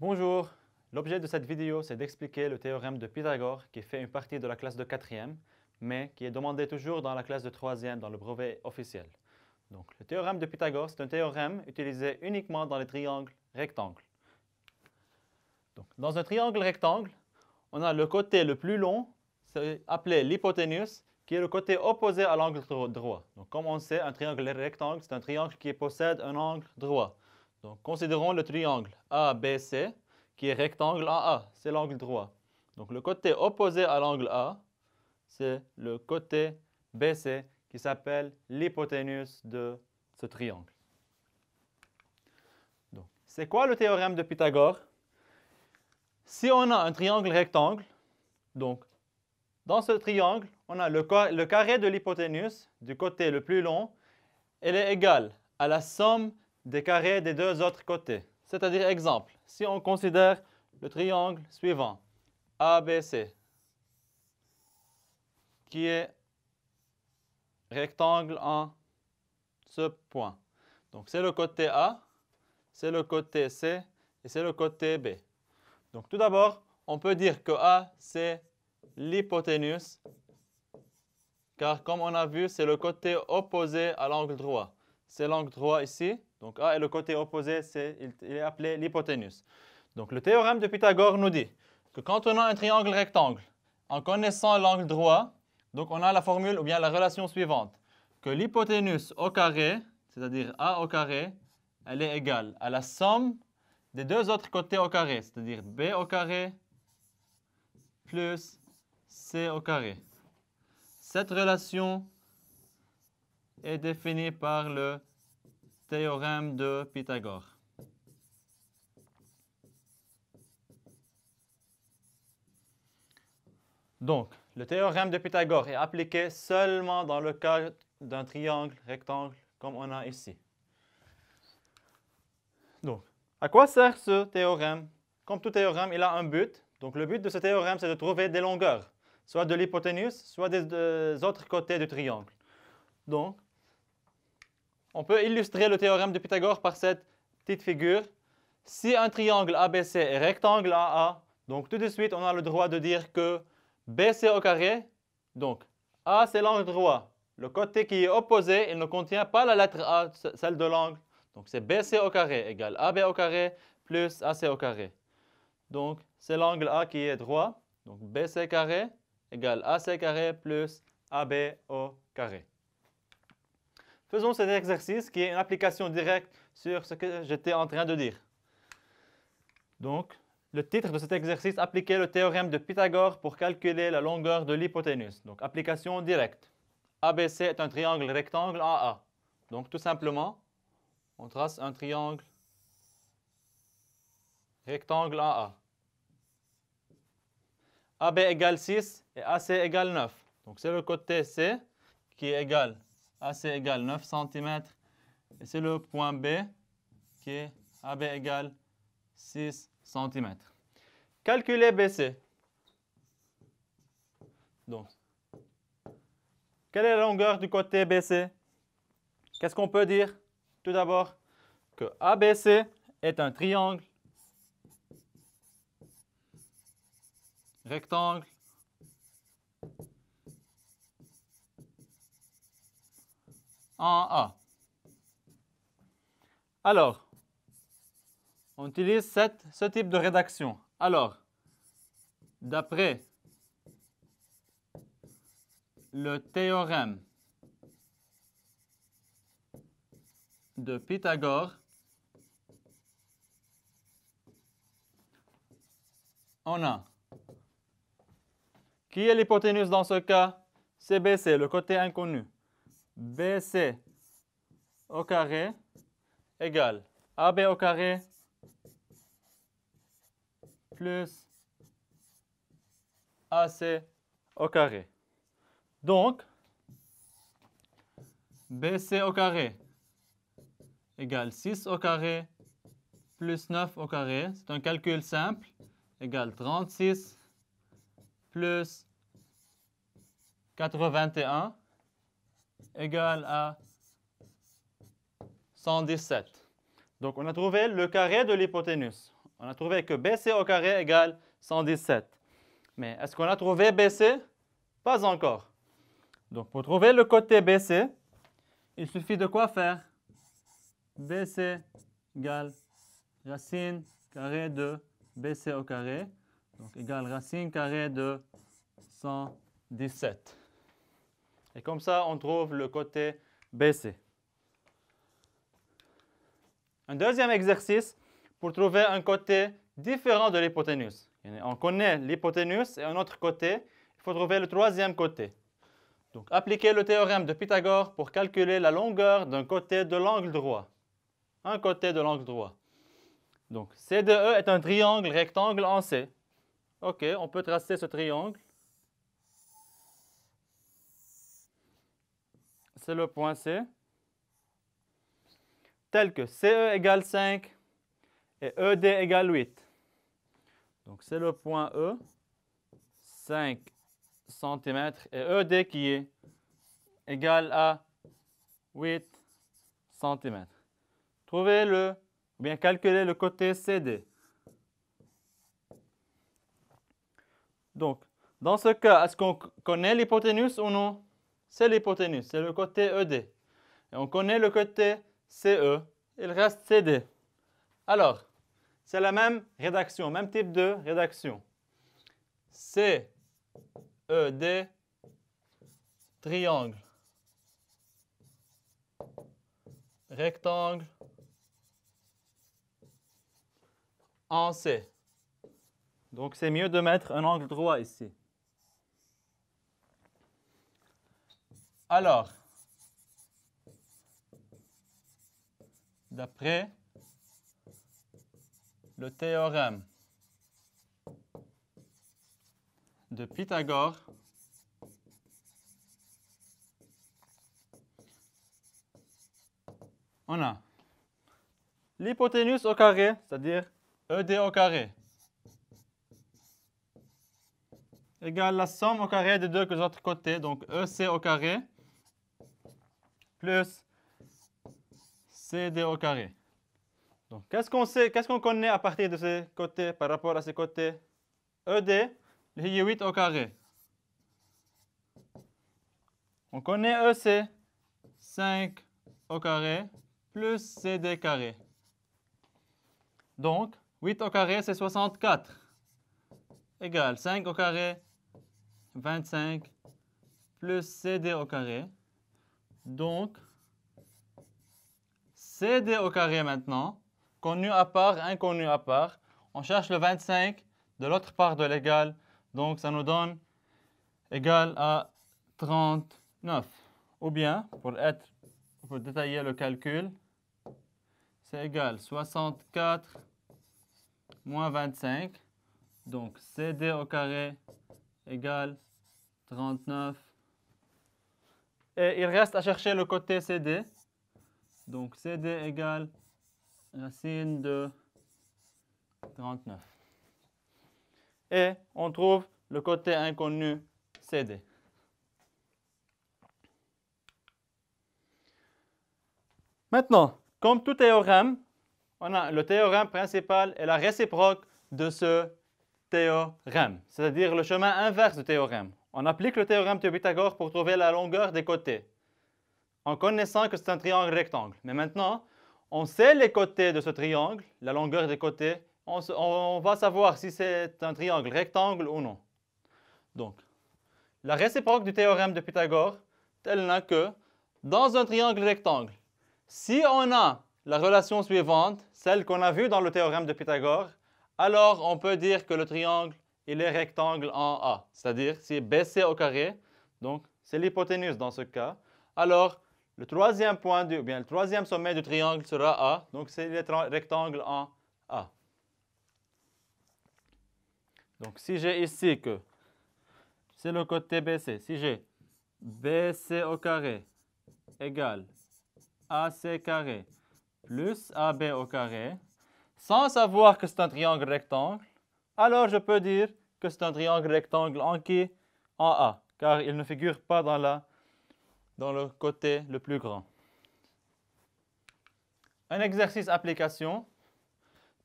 Bonjour, l'objet de cette vidéo c'est d'expliquer le théorème de Pythagore qui fait une partie de la classe de 4e, mais qui est demandé toujours dans la classe de 3e dans le brevet officiel. Donc, le théorème de Pythagore c'est un théorème utilisé uniquement dans les triangles rectangles. Donc, dans un triangle rectangle, on a le côté le plus long, c'est appelé l'hypoténuse, qui est le côté opposé à l'angle droit. Donc, comme on sait, un triangle rectangle, c'est un triangle qui possède un angle droit. Donc, considérons le triangle ABC, qui est rectangle en A, c'est l'angle droit. Donc, le côté opposé à l'angle A, c'est le côté BC, qui s'appelle l'hypoténuse de ce triangle. Donc, c'est quoi le théorème de Pythagore? Si on a un triangle rectangle, donc dans ce triangle, on a le carré de l'hypoténuse du côté le plus long, elle est égale à la somme des carrés des deux autres côtés. C'est-à-dire, exemple, si on considère le triangle suivant, ABC, qui est rectangle en ce point. Donc, c'est le côté A, c'est le côté C et c'est le côté B. Donc, tout d'abord, on peut dire que A, c'est l'hypoténuse, car comme on a vu, c'est le côté opposé à l'angle droit. C'est l'angle droit ici, donc A est le côté opposé, il est appelé l'hypoténuse. Donc le théorème de Pythagore nous dit que quand on a un triangle rectangle, en connaissant l'angle droit, donc on a la formule ou bien la relation suivante, que l'hypoténuse au carré, c'est-à-dire A au carré, elle est égale à la somme des deux autres côtés au carré, c'est-à-dire B au carré plus C au carré. Cette relation est définie par le théorème de Pythagore. Donc, le théorème de Pythagore est appliqué seulement dans le cas d'un triangle rectangle comme on a ici. Donc, à quoi sert ce théorème? Comme tout théorème, il a un but. Donc, le but de ce théorème, c'est de trouver des longueurs, soit de l'hypoténuse, soit des autres côtés du triangle. Donc, on peut illustrer le théorème de Pythagore par cette petite figure. Si un triangle ABC est rectangle en A, donc tout de suite, on a le droit de dire que BC au carré, donc A c'est l'angle droit. Le côté qui est opposé, il ne contient pas la lettre A, celle de l'angle. Donc c'est BC au carré égale AB au carré plus AC au carré. Donc c'est l'angle A qui est droit. Donc BC carré égale AC carré plus AB au carré. Faisons cet exercice qui est une application directe sur ce que j'étais en train de dire. Donc, le titre de cet exercice, appliquer le théorème de Pythagore pour calculer la longueur de l'hypoténuse. Donc, application directe. ABC est un triangle rectangle en A. Donc, tout simplement, on trace un triangle rectangle en A. AB égale 6 et AC égale 9. Donc, c'est le côté C qui est égal AC égale 9 cm. Et c'est le point B qui est AB égale 6 cm. Calculer BC. Donc, quelle est la longueur du côté BC? Qu'est-ce qu'on peut dire? Tout d'abord, que ABC est un triangle rectangle en A. Alors, on utilise ce type de rédaction. Alors, d'après le théorème de Pythagore, on a qui est l'hypoténuse dans ce cas? C'est BC, le côté inconnu. BC au carré égale AB au carré plus AC au carré. Donc, BC au carré égale 6 au carré plus 9 au carré. C'est un calcul simple. Égale 36 plus 81 égale à 117. Donc, on a trouvé le carré de l'hypoténuse. On a trouvé que BC au carré égale 117. Mais est-ce qu'on a trouvé BC? Pas encore. Donc, pour trouver le côté BC, il suffit de quoi faire? BC égale racine carrée de BC au carré. Donc, égale racine carrée de 117. Et comme ça, on trouve le côté BC. Un deuxième exercice pour trouver un côté différent de l'hypoténuse. On connaît l'hypoténuse et un autre côté. Il faut trouver le troisième côté. Donc, appliquez le théorème de Pythagore pour calculer la longueur d'un côté de l'angle droit. Un côté de l'angle droit. Donc, C de E est un triangle rectangle en C. OK, on peut tracer ce triangle. C'est le point C. Tel que CE égale 5 et ED égale 8. Donc, c'est le point E, 5 cm, et ED qui est égal à 8 cm. Trouvez-le, ou bien calculez le côté CD. Donc, dans ce cas, est-ce qu'on connaît l'hypoténuse ou non? C'est l'hypoténuse, c'est le côté ED. Et on connaît le côté CE, il reste CD. Alors, c'est la même rédaction, même type de rédaction. CED, triangle, rectangle, en C. Donc, c'est mieux de mettre un angle droit ici. Alors, d'après le théorème de Pythagore, on a l'hypoténuse au carré, c'est-à-dire ED au carré, égale la somme au carré des deux autres côtés, donc EC au carré, plus CD au carré. Donc, qu'est-ce qu'on sait, qu'est-ce qu'on connaît à partir de ces côtés par rapport à ces côtés? ED, il y a 8 au carré. On connaît EC, 5 au carré, plus CD carré. Donc, 8 au carré, c'est 64. Égale 5 au carré, 25, plus CD au carré. Donc, CD au carré maintenant, connu à part, inconnu à part. On cherche le 25 de l'autre part de l'égal. Donc, ça nous donne égal à 39. Ou bien, pour détailler le calcul, c'est égal 64 moins 25. Donc, CD au carré égale 39. Et il reste à chercher le côté CD. Donc, CD égale racine de 39. Et on trouve le côté inconnu CD. Maintenant, comme tout théorème, on a le théorème principal et la réciproque de ce théorème, c'est-à-dire le chemin inverse du théorème. On applique le théorème de Pythagore pour trouver la longueur des côtés, en connaissant que c'est un triangle rectangle. Mais maintenant, on sait les côtés de ce triangle, la longueur des côtés. On va savoir si c'est un triangle rectangle ou non. Donc, la réciproque du théorème de Pythagore, telle n'est que dans un triangle rectangle, si on a la relation suivante, celle qu'on a vue dans le théorème de Pythagore, alors on peut dire que le triangle il est rectangle en A. C'est-à-dire, si BC au carré, donc c'est l'hypoténuse dans ce cas, alors le troisième point, ou bien le troisième sommet du triangle sera A, donc c'est le rectangle en A. Donc si j'ai ici que c'est le côté BC, si j'ai BC au carré égale AC carré plus AB au carré, sans savoir que c'est un triangle rectangle, alors je peux dire que c'est un triangle rectangle en qui? En A, car il ne figure pas dans le côté le plus grand. Un exercice application.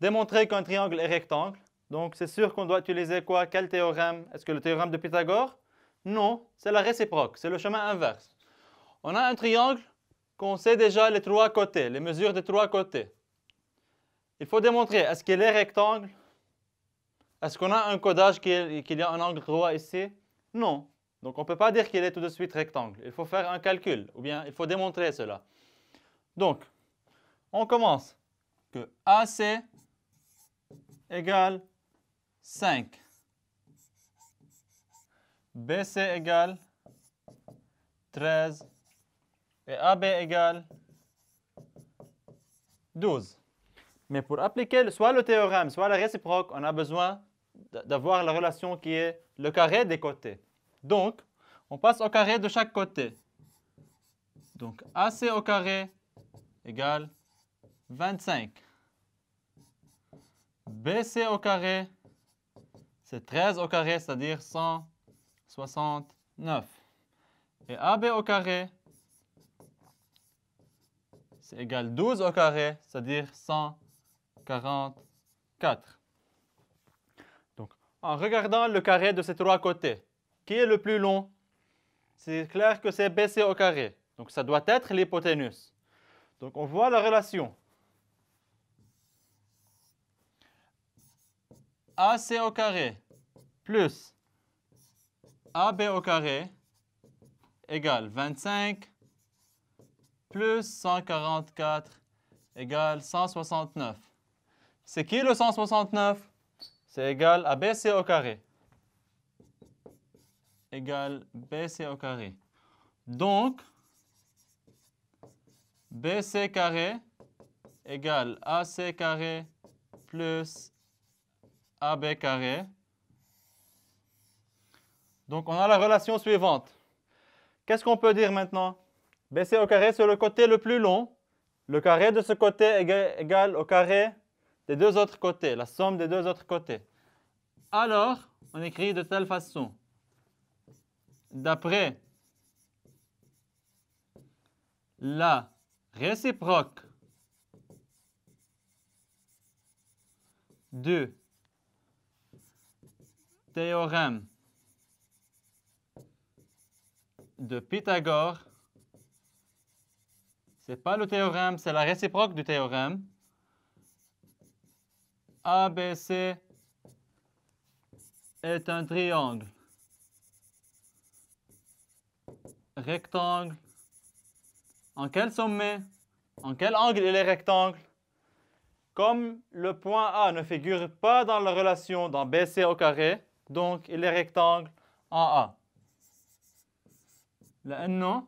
démontrer qu'un triangle est rectangle. Donc, c'est sûr qu'on doit utiliser quoi? Quel théorème? Est-ce que le théorème de Pythagore? Non, c'est la réciproque, c'est le chemin inverse. On a un triangle qu'on sait déjà les trois côtés, les mesures des trois côtés. Il faut démontrer, est-ce qu'il est rectangle? Est-ce qu'on a un codage qu'il y a un angle droit ici? Non. Donc, on ne peut pas dire qu'il est tout de suite rectangle. Il faut faire un calcul, ou bien il faut démontrer cela. Donc, on commence que AC égale 5. BC égale 13. Et AB égale 12. Mais pour appliquer soit le théorème, soit la réciproque, on a besoin d'avoir la relation qui est le carré des côtés. Donc, on passe au carré de chaque côté. Donc, AC au carré égale 25. BC au carré, c'est 13 au carré, c'est-à-dire 169. Et AB au carré, c'est égal 12 au carré, c'est-à-dire 144. Donc, en regardant le carré de ces trois côtés, qui est le plus long? C'est clair que c'est BC au carré. Donc, ça doit être l'hypoténuse. Donc, on voit la relation. AC au carré plus AB au carré égale 25 plus 144 égale 169. C'est qui le 169? C'est égal à BC au carré. Égale BC au carré. Donc, BC carré égale AC carré plus AB carré. Donc, on a la relation suivante. Qu'est-ce qu'on peut dire maintenant? BC au carré, c'est le côté le plus long. Le carré de ce côté est égal au carré des deux autres côtés, la somme des deux autres côtés. Alors, on écrit de telle façon. D'après la réciproque du théorème de Pythagore, ce n'est pas le théorème, c'est la réciproque du théorème. ABC est un triangle rectangle. En quel sommet? En quel angle il est rectangle? Comme le point A ne figure pas dans la relation dans BC au carré, donc il est rectangle en A. لأنه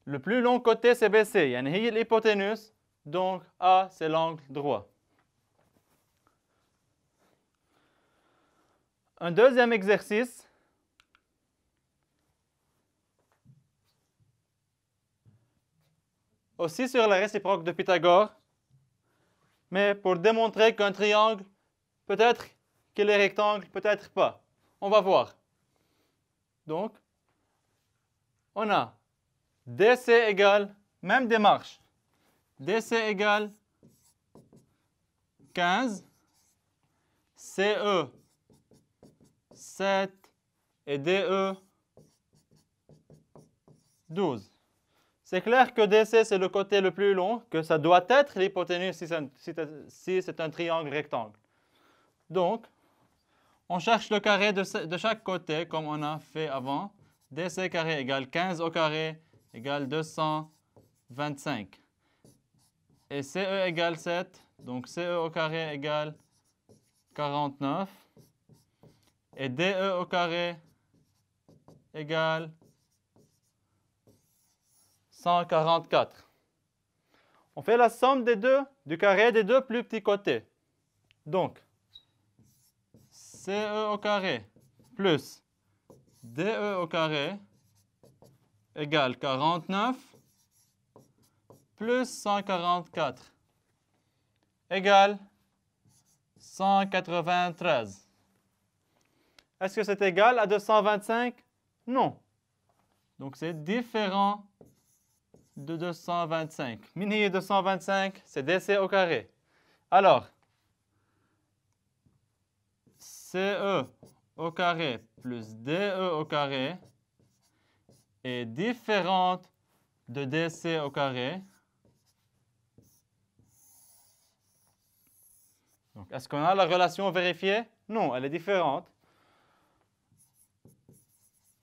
le plus long côté c'est BC, يعني هي l'hypoténuse, donc A c'est l'angle droit. Un deuxième exercice. Aussi sur la réciproque de Pythagore, mais pour démontrer qu'un triangle, peut-être qu'il est rectangle, peut-être pas. On va voir. Donc, on a DC égale, même démarche, DC égale 15, CE 7 et DE 12. C'est clair que DC, c'est le côté le plus long, que ça doit être l'hypoténuse si c'est un triangle rectangle. Donc, on cherche le carré de chaque côté, comme on a fait avant. DC carré égale 15 au carré égale 225. Et CE égale 7, donc CE au carré égale 49. Et DE au carré égale 144. On fait la somme des deux, du carré des deux plus petits côtés. Donc, CE au carré plus DE au carré égale 49 plus 144 égale 193. Est-ce que c'est égal à 225? Non. Donc, c'est différent de 225. Min هي 225, c'est DC au carré. Alors, CE au carré plus DE au carré est différente de DC au carré. Donc, est-ce qu'on a la relation vérifiée? Non, elle est différente.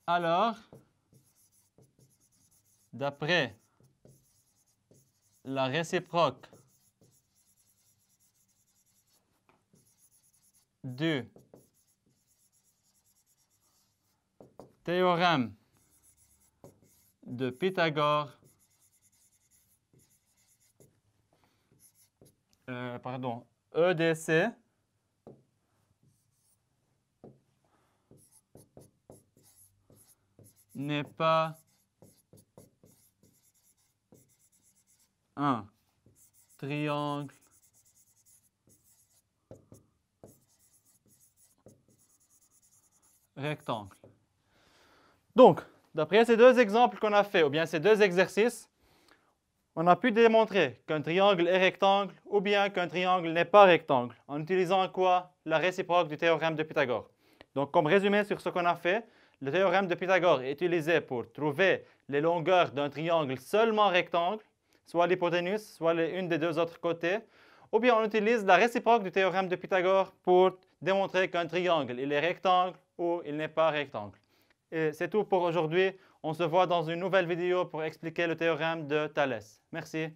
Alors, d'après la réciproque du théorème de Pythagore, EDC n'est pas un triangle rectangle. Donc, d'après ces deux exemples qu'on a fait, ou bien ces deux exercices, on a pu démontrer qu'un triangle est rectangle ou bien qu'un triangle n'est pas rectangle, en utilisant quoi? La réciproque du théorème de Pythagore. Donc, comme résumé sur ce qu'on a fait, le théorème de Pythagore est utilisé pour trouver les longueurs d'un triangle seulement rectangle, soit l'hypoténuse, soit une des deux autres côtés, ou bien on utilise la réciproque du théorème de Pythagore pour démontrer qu'un triangle, il est rectangle ou il n'est pas rectangle. Et c'est tout pour aujourd'hui. On se voit dans une nouvelle vidéo pour expliquer le théorème de Thalès. Merci.